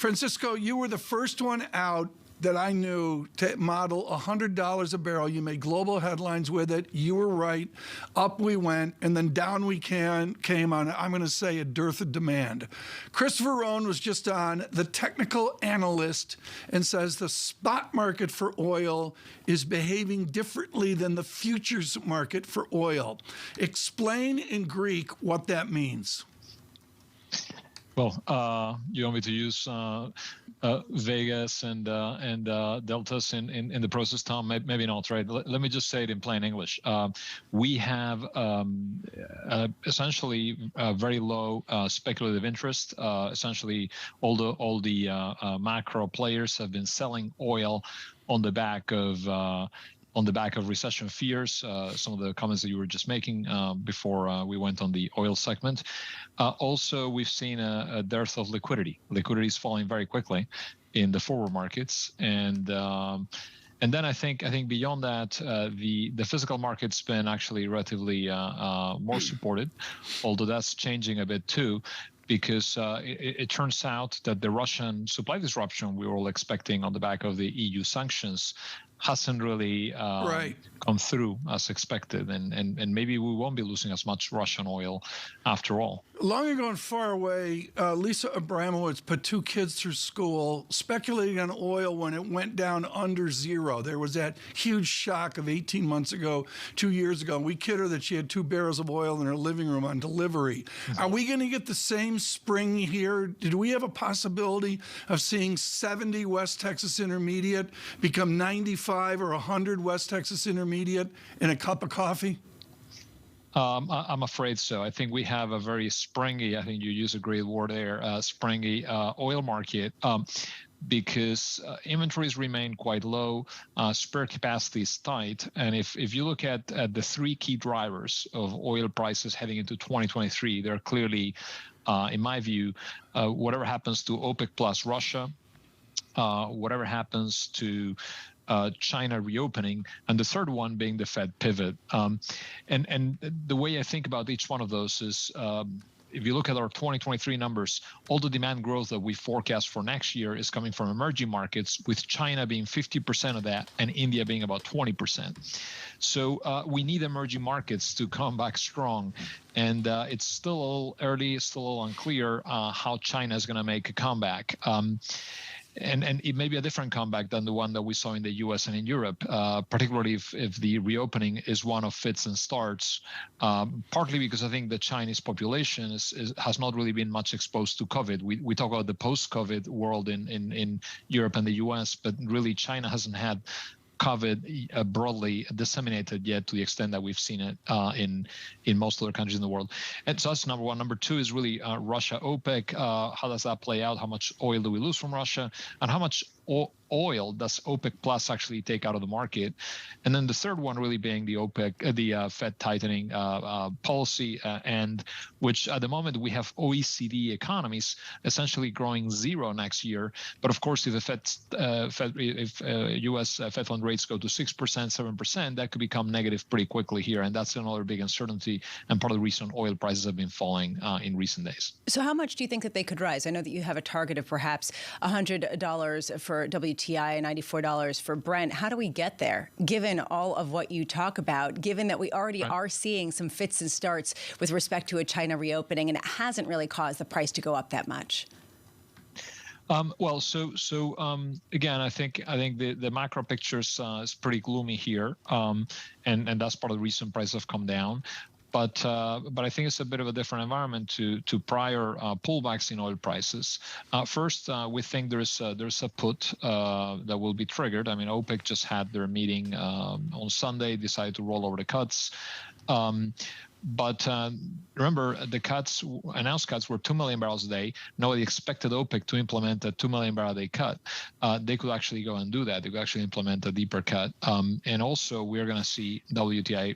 Francisco, you were the first one out that I knew to model $100 a barrel. You made global headlines with it. You were right. Up we went, and then down we came on, I'm going to say, a dearth of demand. Christopher Rohn was just on, the technical analyst, and says the spot market for oil is behaving differently than the futures market for oil. Explain in Greek what that means. Well, you want me to use Vegas and deltas in the process, Tom? Maybe not, right? Let me just say it in plain English. We have essentially very low speculative interest. Essentially, all the macro players have been selling oil on the back of recession fears, some of the comments that you were just making before we went on the oil segment. Also, we've seen a dearth of liquidity. Liquidity is falling very quickly in the forward markets, and then I think beyond that, the physical market's been actually relatively more supported, although that's changing a bit too. Because it turns out that the Russian supply disruption we were all expecting on the back of the EU sanctions hasn't really come through as expected, and maybe we won't be losing as much Russian oil after all. Long ago and far away, Lisa Abramowitz put two kids through school speculating on oil when it went down under zero. There was that huge shock of 18 months ago, 2 years ago. We kid her that she had 2 barrels of oil in her living room on delivery. Are we going to get the same spring here? Did we have a possibility of seeing 70 West Texas Intermediate become 95 or 100 West Texas Intermediate in a cup of coffee? I'm afraid so. I think we have a very springy, I think you use a great word there, springy oil market. Because inventories remain quite low, spare capacity is tight, and if you look at the 3 key drivers of oil prices heading into 2023, they're clearly, in my view, whatever happens to OPEC plus Russia, whatever happens to China reopening, and the third one being the Fed pivot. And the way I think about each one of those is, if you look at our 2023 numbers, all the demand growth that we forecast for next year is coming from emerging markets, with China being 50% of that and India being about 20%. So we need emerging markets to come back strong. And it's still a little early, it's still a little unclear how China is going to make a comeback. And it may be a different comeback than the one that we saw in the U.S. and in Europe, particularly if the reopening is one of fits and starts, partly because I think the Chinese population has not really been much exposed to COVID. We talk about the post-COVID world in Europe and the U.S., but really China hasn't had COVID broadly disseminated yet to the extent that we've seen it in most other countries in the world. And so that's number one. Number two is really Russia, OPEC. How does that play out? How much oil do we lose from Russia? And how much oil does OPEC Plus actually take out of the market? And then the third one really being the Fed tightening policy, and which at the moment we have OECD economies essentially growing zero next year. But of course, if the U.S. Fed fund rates go to 6%, 7%, that could become negative pretty quickly here, and that's another big uncertainty and part of the reason oil prices have been falling in recent days. So how much do you think that they could rise? I know that you have a target of perhaps $100 for WTI and $94 for Brent. How do we get there, given all of what you talk about, given that we already are seeing some fits and starts with respect to a China reopening, and it hasn't really caused the price to go up that much? Again, I think the macro picture is pretty gloomy here, and that's part of the reason prices have come down. But I think it's a bit of a different environment to prior pullbacks in oil prices. First, we think there's a put that will be triggered. I mean, OPEC just had their meeting on Sunday, decided to roll over the cuts. But remember, the announced cuts were 2 million barrels a day. Nobody expected OPEC to implement a 2 million barrel a day cut. They could actually go and do that. They could actually implement a deeper cut. And also, we're going to see WTI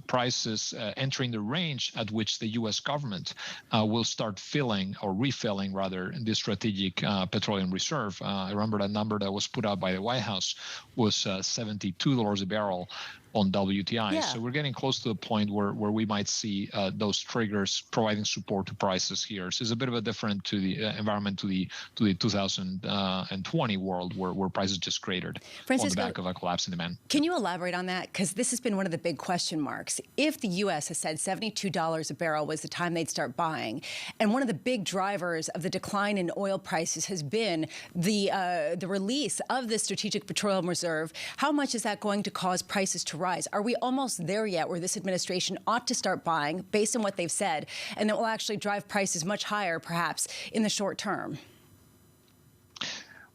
prices entering the range at which the U.S. government will start filling, or refilling rather, the strategic petroleum reserve. I remember that number that was put out by the White House was $72 a barrel. WTI. Yeah. So we're getting close to the point where we might see those triggers providing support to prices here. So it's a bit of a different to the environment to the 2020 world where prices just cratered on the back of a collapse in demand. Can you elaborate on that? Because this has been one of the big question marks. If the U.S. has said $72 a barrel was the time they'd start buying, and one of the big drivers of the decline in oil prices has been the release of the Strategic Petroleum Reserve, how much is that going to cause prices to rise? Are we almost there yet where this administration ought to start buying based on what they've said, and that will actually drive prices much higher, perhaps, in the short term?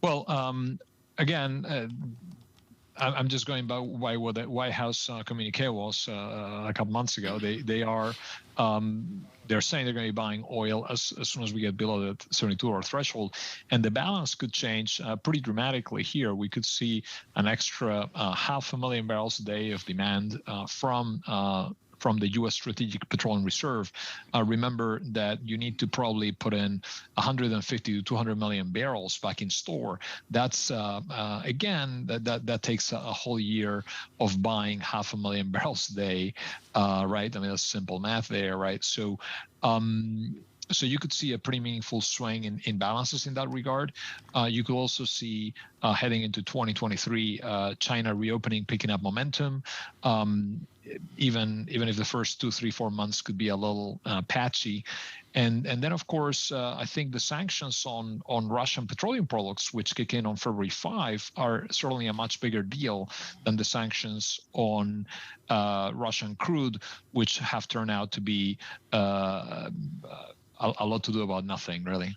Well, again, I'm just going by what the White House communique was a couple months ago. They're saying they're going to be buying oil as soon as we get below the $72 threshold, and the balance could change pretty dramatically here. We could see an extra 500,000 barrels a day of demand from the U.S. Strategic Petroleum Reserve. Remember that you need to probably put in 150 to 200 million barrels back in store. That's again, that takes a whole year of buying 500,000 barrels a day, right? I mean, that's simple math there, right? So you could see a pretty meaningful swing in balances in that regard. You could also see heading into 2023, China reopening, picking up momentum. Even if the first 2, 3, 4 months could be a little patchy. And then, of course, I think the sanctions on Russian petroleum products, which kick in on February 5, are certainly a much bigger deal than the sanctions on Russian crude, which have turned out to be a lot to do about nothing, really.